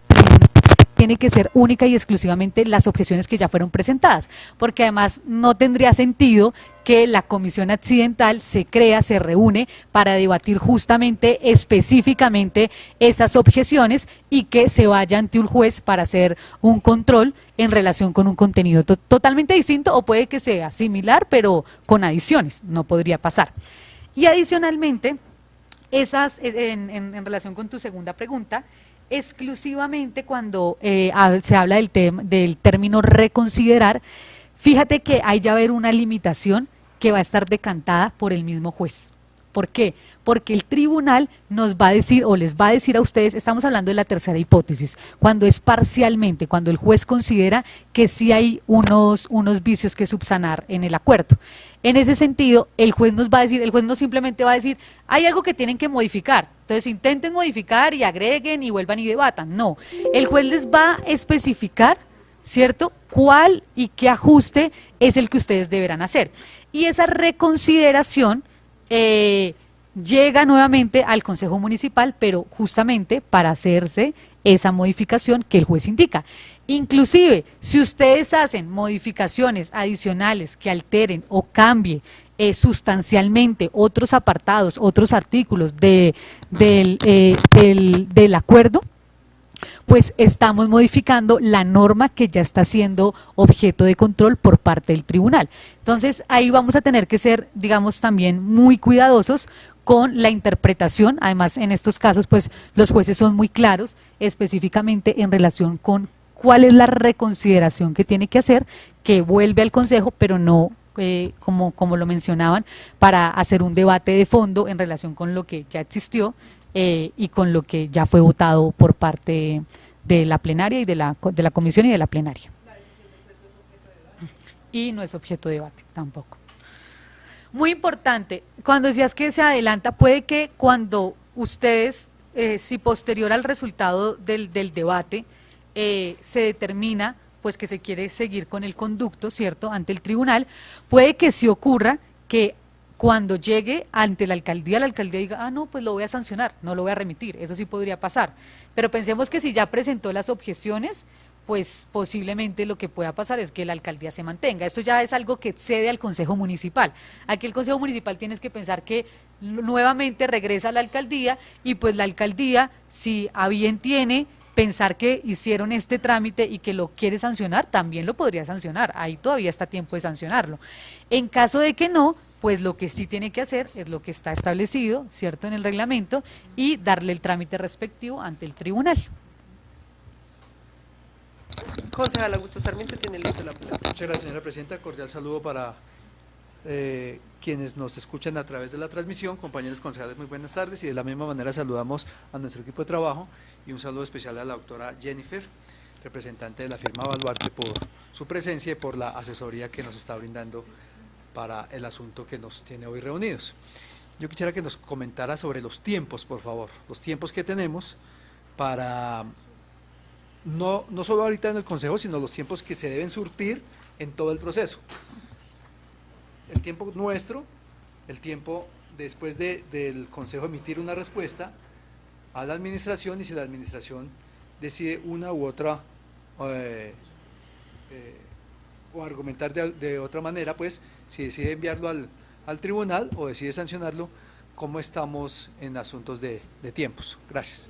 tiene que ser única y exclusivamente las objeciones que ya fueron presentadas, porque además no tendría sentido que la comisión accidental se crea, se reúne para debatir justamente, específicamente esas objeciones y que se vaya ante un juez para hacer un control en relación con un contenido totalmente distinto, o puede que sea similar pero con adiciones, no podría pasar. Y adicionalmente, en relación con tu segunda pregunta, exclusivamente cuando se habla del término reconsiderar, fíjate que ahí ya va a haber una limitación que va a estar decantada por el mismo juez. ¿Por qué? Porque el tribunal nos va a decir, o les va a decir a ustedes, estamos hablando de la tercera hipótesis, cuando es parcialmente, cuando el juez considera que sí hay unos vicios que subsanar en el acuerdo. En ese sentido, el juez nos va a decir, el juez no simplemente va a decir, hay algo que tienen que modificar, entonces intenten modificar y agreguen y vuelvan y debatan. No, el juez les va a especificar, ¿cierto?, cuál y qué ajuste es el que ustedes deberán hacer. Y esa reconsideración llega nuevamente al Consejo Municipal, pero justamente para hacerse esa modificación que el juez indica. Inclusive, si ustedes hacen modificaciones adicionales que alteren o cambien sustancialmente otros apartados, otros artículos del acuerdo, pues estamos modificando la norma que ya está siendo objeto de control por parte del tribunal. Entonces, ahí vamos a tener que ser, digamos, también muy cuidadosos con la interpretación. Además, en estos casos, pues los jueces son muy claros específicamente en relación con cuál es la reconsideración que tiene que hacer, que vuelve al Consejo, pero no como lo mencionaban, para hacer un debate de fondo en relación con lo que ya existió y con lo que ya fue votado por parte de la plenaria y de la comisión y de la plenaria. Y no es objeto de debate tampoco. Muy importante, cuando decías que se adelanta, puede que cuando ustedes, si posterior al resultado del debate, se determina pues que se quiere seguir con el conducto, ¿cierto?, ante el tribunal, puede que sí ocurra que cuando llegue ante la alcaldía diga, ah, no, pues lo voy a sancionar, no lo voy a remitir, eso sí podría pasar. Pero pensemos que si ya presentó las objeciones, pues posiblemente lo que pueda pasar es que la alcaldía se mantenga. Esto ya es algo que excede al Consejo Municipal. Aquí el Consejo Municipal tienes que pensar que nuevamente regresa a la alcaldía y pues la alcaldía, si a bien tiene pensar que hicieron este trámite y que lo quiere sancionar, también lo podría sancionar, ahí todavía está tiempo de sancionarlo. En caso de que no, pues lo que sí tiene que hacer es lo que está establecido, ¿cierto?, en el reglamento, y darle el trámite respectivo ante el tribunal. Concejal Augusto Sarmiento tiene listo la palabra. Muchas gracias, señora presidenta. Cordial saludo para quienes nos escuchan a través de la transmisión. Compañeros concejales, muy buenas tardes. Y de la misma manera saludamos a nuestro equipo de trabajo y un saludo especial a la doctora Jennifer, representante de la firma Baluarte, por su presencia y por la asesoría que nos está brindando para el asunto que nos tiene hoy reunidos. Yo quisiera que nos comentara sobre los tiempos, por favor, los tiempos que tenemos para, no solo ahorita en el Consejo, sino los tiempos que se deben surtir en todo el proceso. El tiempo nuestro, el tiempo después del Consejo emitir una respuesta a la administración, y si la administración decide una u otra o argumentar de otra manera, pues si decide enviarlo al tribunal o decide sancionarlo, ¿cómo estamos en asuntos de tiempos? Gracias.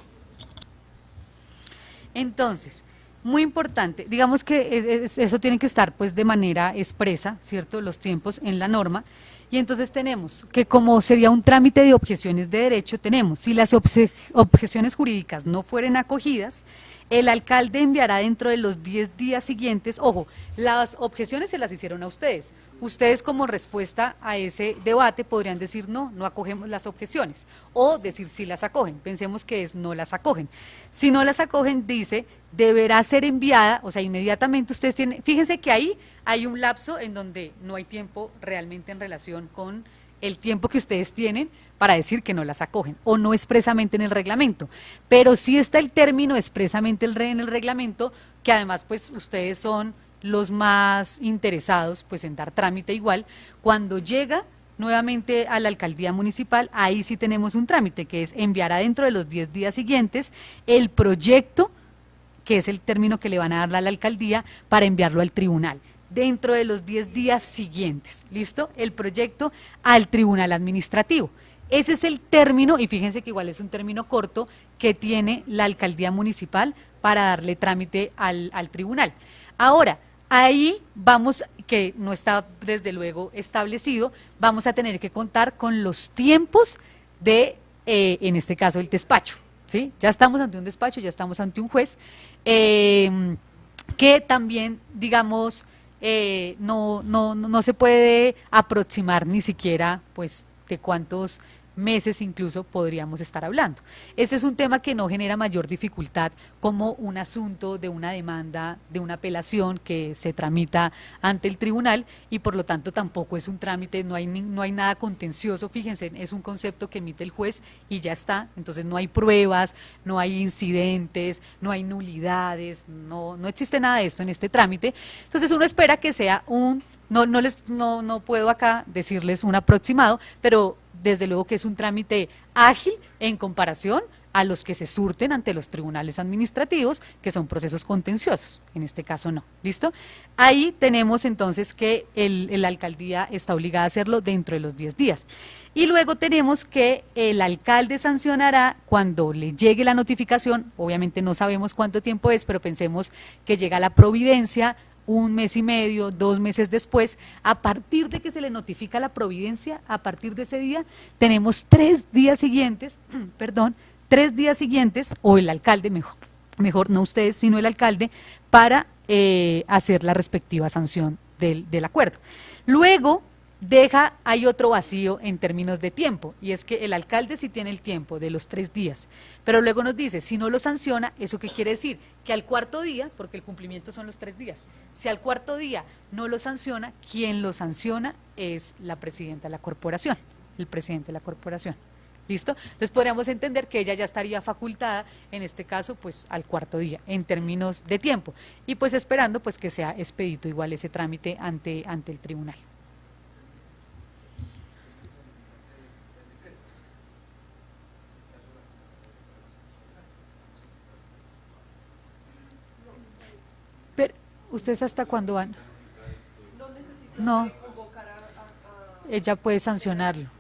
Entonces, muy importante, digamos que eso tiene que estar pues de manera expresa, ¿cierto?, los tiempos en la norma. Y entonces tenemos que, como sería un trámite de objeciones de derecho, tenemos, si las objeciones jurídicas no fueren acogidas, el alcalde enviará dentro de los 10 días siguientes, ojo, las objeciones se las hicieron a ustedes. Ustedes, como respuesta a ese debate, podrían decir no acogemos las objeciones, o decir sí las acogen. Pensemos que no las acogen. Si no las acogen, dice, deberá ser enviada, o sea, inmediatamente ustedes tienen, fíjense que ahí hay un lapso en donde no hay tiempo realmente en relación con el tiempo que ustedes tienen para decir que no las acogen, o no expresamente en el reglamento, pero sí está el término expresamente en el reglamento, que además pues ustedes son los más interesados pues en dar trámite igual. Cuando llega nuevamente a la alcaldía municipal, ahí sí tenemos un trámite que es enviar dentro de los 10 días siguientes el proyecto que es el término que le van a dar a la alcaldía para enviarlo al tribunal dentro de los 10 días siguientes. ¿Listo? El proyecto al tribunal administrativo. Ese es el término, y fíjense que igual es un término corto, que tiene la alcaldía municipal para darle trámite al tribunal. Ahora, ahí vamos, que no está desde luego establecido, vamos a tener que contar con los tiempos de, en este caso, el despacho. ¿Sí? Ya estamos ante un despacho, ya estamos ante un juez, que también, digamos, no se puede aproximar ni siquiera, pues, de cuántos meses incluso podríamos estar hablando. Este es un tema que no genera mayor dificultad como un asunto de una demanda, de una apelación que se tramita ante el tribunal, y por lo tanto tampoco es un trámite, no hay nada contencioso. Fíjense, es un concepto que emite el juez y ya está. Entonces no hay pruebas, no hay incidentes, no hay nulidades, no existe nada de esto en este trámite. Entonces uno espera que sea no puedo acá decirles un aproximado, pero desde luego que es un trámite ágil en comparación a los que se surten ante los tribunales administrativos, que son procesos contenciosos. En este caso no. ¿Listo? Ahí tenemos entonces que la alcaldía está obligada a hacerlo dentro de los 10 días. Y luego tenemos que el alcalde sancionará cuando le llegue la notificación. Obviamente no sabemos cuánto tiempo es, pero pensemos que llega la providencia, 1 mes y medio, 2 meses después. A partir de que se le notifica la providencia, a partir de ese día, tenemos 3 días siguientes, perdón, 3 días siguientes, o el alcalde, mejor no ustedes, sino el alcalde, para hacer la respectiva sanción del acuerdo. Luego, hay otro vacío en términos de tiempo, y es que el alcalde sí tiene el tiempo de los 3 días, pero luego nos dice, si no lo sanciona, ¿eso qué quiere decir? Que al cuarto día, porque el cumplimiento son los 3 días, si al cuarto día no lo sanciona, quien lo sanciona es la presidenta de la corporación, el presidente de la corporación. ¿Listo? Entonces podríamos entender que ella ya estaría facultada, en este caso, pues al cuarto día, en términos de tiempo, y pues esperando pues que sea expedito igual ese trámite ante el tribunal. Pero, ¿ustedes hasta cuándo van? No, ella puede sancionarlo.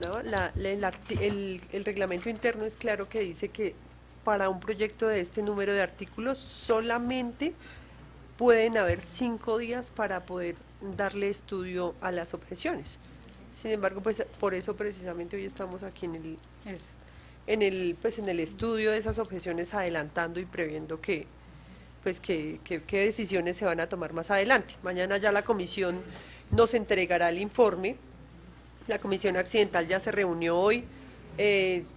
¿no? El reglamento interno es claro que dice que para un proyecto de este número de artículos solamente pueden haber 5 días para poder darle estudio a las objeciones. Sin embargo, pues por eso precisamente hoy estamos aquí en el estudio de esas objeciones, adelantando y previendo qué decisiones se van a tomar más adelante. Mañana ya la comisión nos entregará el informe. La comisión accidental ya se reunió hoy.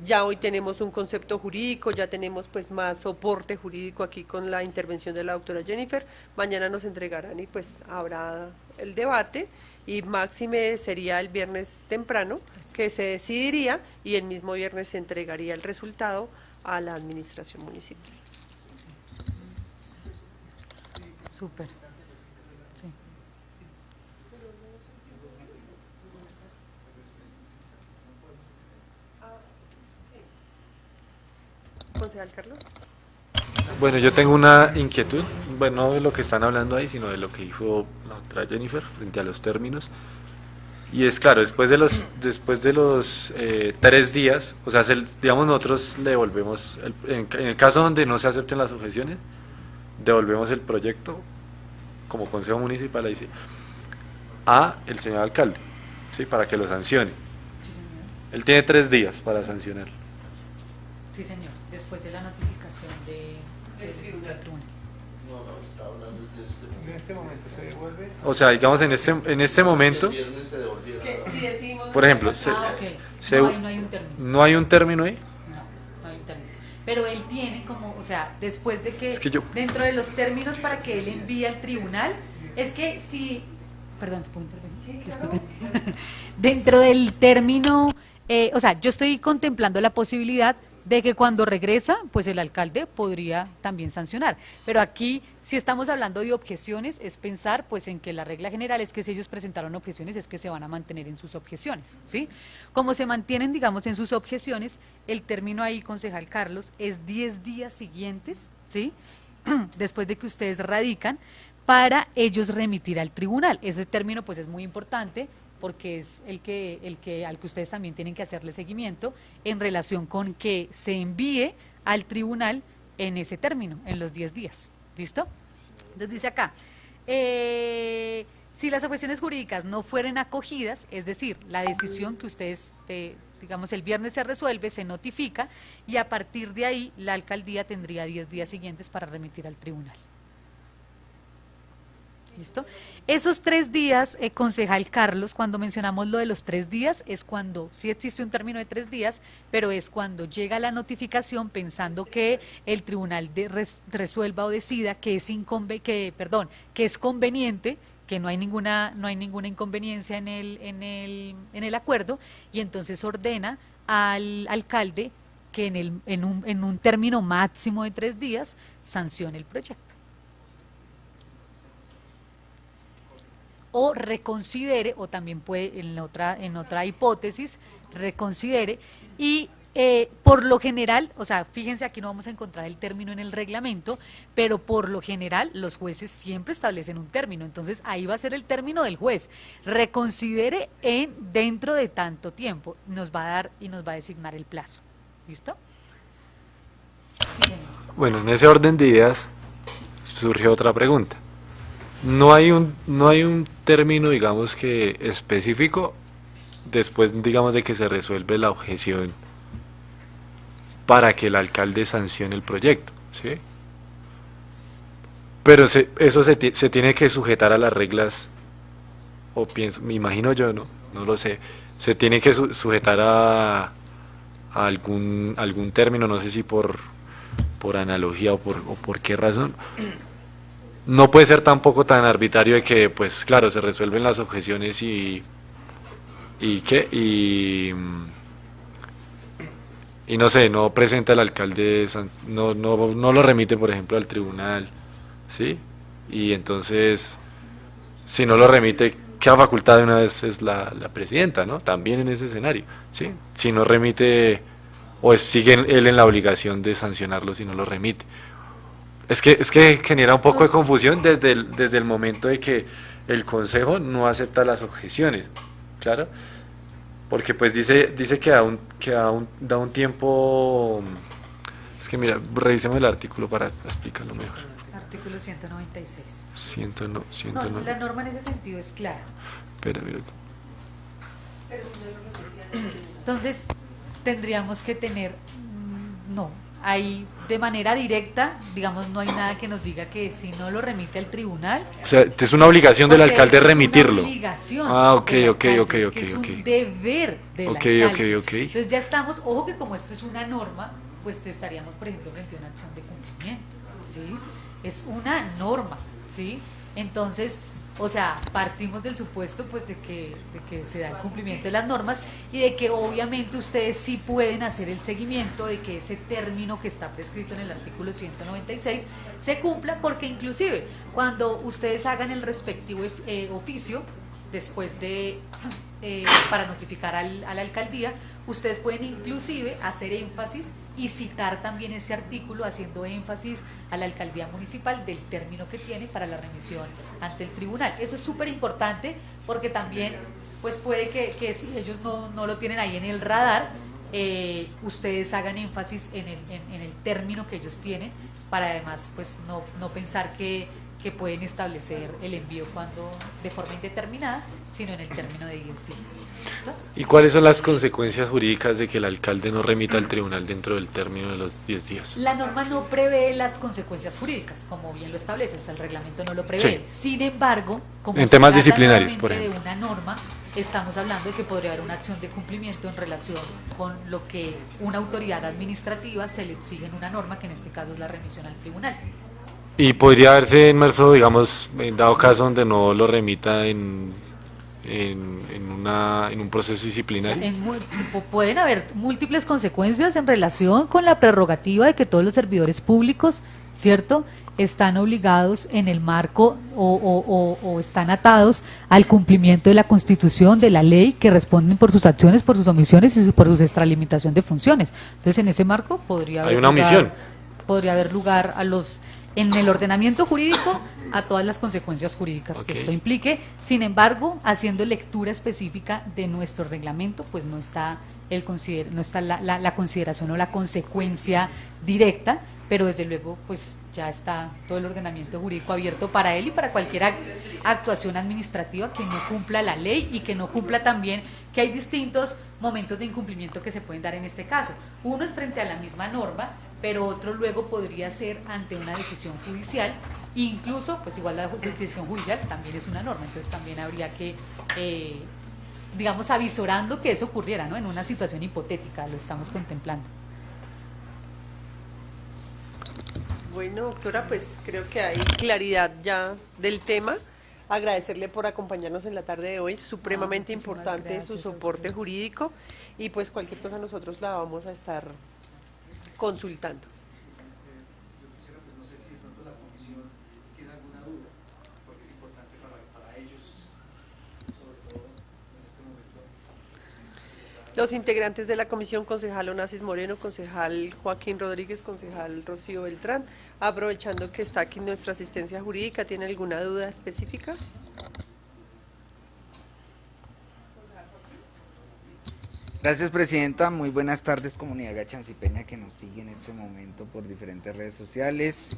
Ya hoy tenemos un concepto jurídico, ya tenemos pues más soporte jurídico aquí con la intervención de la doctora Jennifer. Mañana nos entregarán y pues habrá el debate, y máxime sería el viernes temprano que se decidiría, y el mismo viernes se entregaría el resultado a la administración municipal. Súper. Sí. Concejal Carlos. Bueno, yo tengo una inquietud, bueno, no de lo que están hablando ahí, sino de lo que dijo la doctora Jennifer frente a los términos. Y es claro, después de los 3 días, o sea, digamos, nosotros le devolvemos, en el caso donde no se acepten las objeciones, devolvemos el proyecto como consejo municipal, ahí sí, a el señor alcalde, ¿sí? Para que lo sancione. Él tiene 3 días para sancionar. Sí, señor, después de la notificación del tribunal. En este momento se devuelve. O sea, digamos en este momento, Que si decidimos por ejemplo, notificar- No, ahí no hay un término. ¿no hay un término ahí? No hay un término. Pero él tiene como, o sea, después de que, Es que yo- dentro de los términos para que él envíe al tribunal, es que si, perdón, ¿te puedo intervenir? Disculpe. Dentro del término, o sea, yo estoy contemplando la posibilidad de que cuando regresa, pues el alcalde podría también sancionar. Pero aquí, si estamos hablando de objeciones, es pensar pues en que la regla general es que si ellos presentaron objeciones, es que se van a mantener en sus objeciones, ¿sí? Como se mantienen, digamos, en sus objeciones, el término ahí, concejal Carlos, es 10 días siguientes, ¿sí? Después de que ustedes radican, para ellos remitir al tribunal. Ese término pues es muy importante, porque es al que ustedes también tienen que hacerle seguimiento en relación con que se envíe al tribunal en ese término, en los 10 días. ¿Listo? Entonces dice acá, si las objeciones jurídicas no fueren acogidas, es decir, la decisión que ustedes, digamos, el viernes se resuelve, se notifica, y a partir de ahí la alcaldía tendría 10 días siguientes para remitir al tribunal. ¿Listo? Esos 3 días, concejal Carlos, cuando mencionamos lo de los 3 días, es cuando sí existe un término de 3 días, pero es cuando llega la notificación pensando que el tribunal resuelva o decida que es que es conveniente, que no hay ninguna inconveniencia en el acuerdo, y entonces ordena al alcalde que en un término máximo de 3 días sancione el proyecto. O reconsidere, o también puede en otra hipótesis, reconsidere, y por lo general, o sea, fíjense, aquí no vamos a encontrar el término en el reglamento, pero por lo general los jueces siempre establecen un término, entonces ahí va a ser el término del juez, reconsidere dentro de tanto tiempo, nos va a dar y nos va a designar el plazo. ¿Listo? Sí, señor. Bueno, en ese orden de ideas surge otra pregunta. No hay un término, digamos, que específico después, digamos, de que se resuelve la objeción para que el alcalde sancione el proyecto, ¿sí? Pero eso se tiene que sujetar a las reglas, o pienso, me imagino yo, no lo sé, se tiene que sujetar a algún término, no sé si por analogía o por qué razón. No puede ser tampoco tan arbitrario de que, pues claro, se resuelven las objeciones y no sé, no presenta el alcalde, no lo remite, por ejemplo, al tribunal, ¿sí? Y entonces, si no lo remite, queda facultad de una vez es la presidenta, ¿no? También en ese escenario, ¿sí? Si no remite, o sigue él en la obligación de sancionarlo si no lo remite. Es que genera un poco de confusión desde el momento de que el Consejo no acepta las objeciones, ¿claro? Porque pues dice que da un tiempo. Es que mira, revisemos el artículo para explicarlo mejor. Artículo 196. No. La norma en ese sentido es clara. Espera, mira. Entonces, tendríamos que tener, ahí de manera directa, digamos, no hay nada que nos diga que si no lo remite al tribunal. O sea, es una obligación del porque alcalde es remitirlo. Una obligación Ok, del ok, alcalde, ok, es ok, que es ok. un deber del Ok, alcalde. ok. Entonces ya estamos, ojo que como esto es una norma, pues estaríamos, por ejemplo, frente a una acción de cumplimiento, ¿sí? Es una norma, ¿sí? Entonces, o sea, partimos del supuesto pues de que se da el cumplimiento de las normas y de que obviamente ustedes sí pueden hacer el seguimiento de que ese término que está prescrito en el artículo 196 se cumpla, porque inclusive cuando ustedes hagan el respectivo oficio después de para notificar a la alcaldía, ustedes pueden inclusive hacer énfasis y citar también ese artículo haciendo énfasis a la alcaldía municipal del término que tiene para la remisión ante el tribunal. Eso es súper importante porque también pues puede que si ellos no lo tienen ahí en el radar, ustedes hagan énfasis en el término que ellos tienen, para además pues no pensar que que pueden establecer el envío cuando de forma indeterminada, sino en el término de 10 días. ¿Cierto? ¿Y cuáles son las consecuencias jurídicas de que el alcalde no remita al tribunal dentro del término de los 10 días? La norma no prevé las consecuencias jurídicas, como bien lo establece, o sea, el reglamento no lo prevé. Sí. Sin embargo, como En se temas trata disciplinarios, por nuevamente ejemplo. de una norma, estamos hablando de que podría haber una acción de cumplimiento en relación con lo que una autoridad administrativa se le exige en una norma, que en este caso es la remisión al tribunal. Y podría haberse inmerso, digamos, en dado caso donde no lo remita en un proceso disciplinario. Pueden haber múltiples consecuencias en relación con la prerrogativa de que todos los servidores públicos, ¿cierto?, están obligados en el marco o están atados al cumplimiento de la Constitución, de la ley, que responden por sus acciones, por sus omisiones y por su extralimitación de funciones. Entonces, en ese marco podría haber podría haber lugar a los en el ordenamiento jurídico a todas las consecuencias jurídicas que esto implique. Sin embargo, haciendo lectura específica de nuestro reglamento, pues no está la consideración o la consecuencia directa, pero desde luego pues ya está todo el ordenamiento jurídico abierto para él y para cualquier actuación administrativa que no cumpla la ley y que no cumpla también, que hay distintos momentos de incumplimiento que se pueden dar en este caso. Uno es frente a la misma norma, pero otro luego podría ser ante una decisión judicial, incluso pues igual la decisión judicial también es una norma, entonces también habría que digamos avisorando que eso ocurriera, ¿no?, en una situación hipotética, lo estamos contemplando. Bueno, doctora, pues creo que hay claridad ya del tema. Agradecerle por acompañarnos en la tarde de hoy, supremamente importante su soporte jurídico, y pues cualquier cosa nosotros la vamos a estar consultando. Yo quisiera, pues no sé si de pronto la comisión tiene alguna duda, porque es importante para ellos, sobre todo en este momento. Los integrantes de la comisión: concejal Onassis Moreno, concejal Joaquín Rodríguez, concejal Rocío Beltrán. Aprovechando que está aquí nuestra asistencia jurídica, ¿tiene alguna duda específica? Gracias, presidenta. Muy buenas tardes, comunidad gachancipeña que nos sigue en este momento por diferentes redes sociales.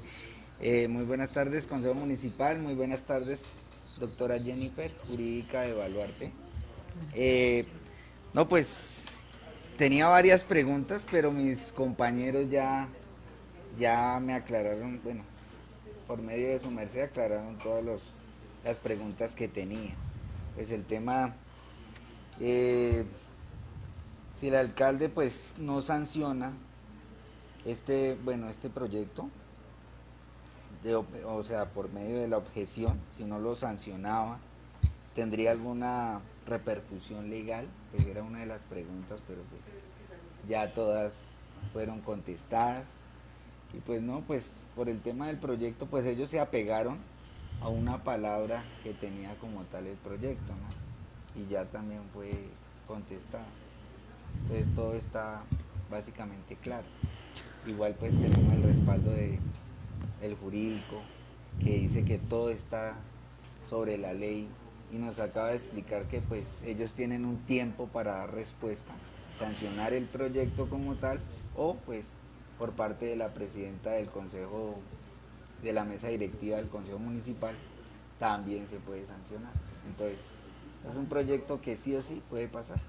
Muy buenas tardes, Consejo Municipal. Muy buenas tardes, doctora Jennifer, jurídica de Baluarte. No, pues tenía varias preguntas, pero mis compañeros ya me aclararon, bueno, por medio de su merced aclararon todas las preguntas que tenía. Pues el tema, si el alcalde pues no sanciona este proyecto, o sea, por medio de la objeción, si no lo sancionaba, ¿tendría alguna repercusión legal? Pues era una de las preguntas, pero pues ya todas fueron contestadas. Y pues no, pues por el tema del proyecto, pues ellos se apegaron a una palabra que tenía como tal el proyecto, ¿no? Y ya también fue contestado. Entonces todo está básicamente claro. Igual pues tenemos el respaldo del jurídico, que dice que todo está sobre la ley, y nos acaba de explicar que pues ellos tienen un tiempo para dar respuesta, sancionar el proyecto como tal, o pues por parte de la presidenta del consejo, de la mesa directiva del consejo municipal, también se puede sancionar. Entonces es un proyecto que sí o sí puede pasar.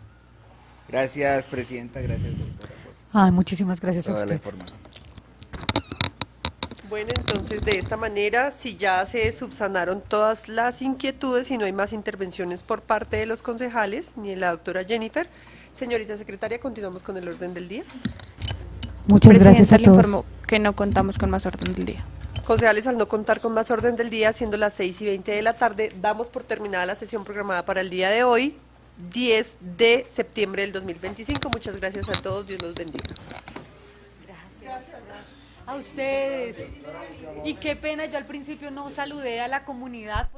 Gracias, presidenta. Gracias, doctora, Muchísimas gracias a toda la usted. información. Bueno, entonces de esta manera, si ya se subsanaron todas las inquietudes y no hay más intervenciones por parte de los concejales ni de la doctora Jennifer, señorita secretaria, continuamos con el orden del día. Muchas gracias a le todos. informo que no contamos con más orden del día. Concejales, al no contar con más orden del día, siendo las 6:20 de la tarde, damos por terminada la sesión programada para el día de hoy, 10 de septiembre del 2025. Muchas gracias a todos, Dios los bendiga. Gracias a ustedes. Y qué pena, yo al principio no saludé a la comunidad.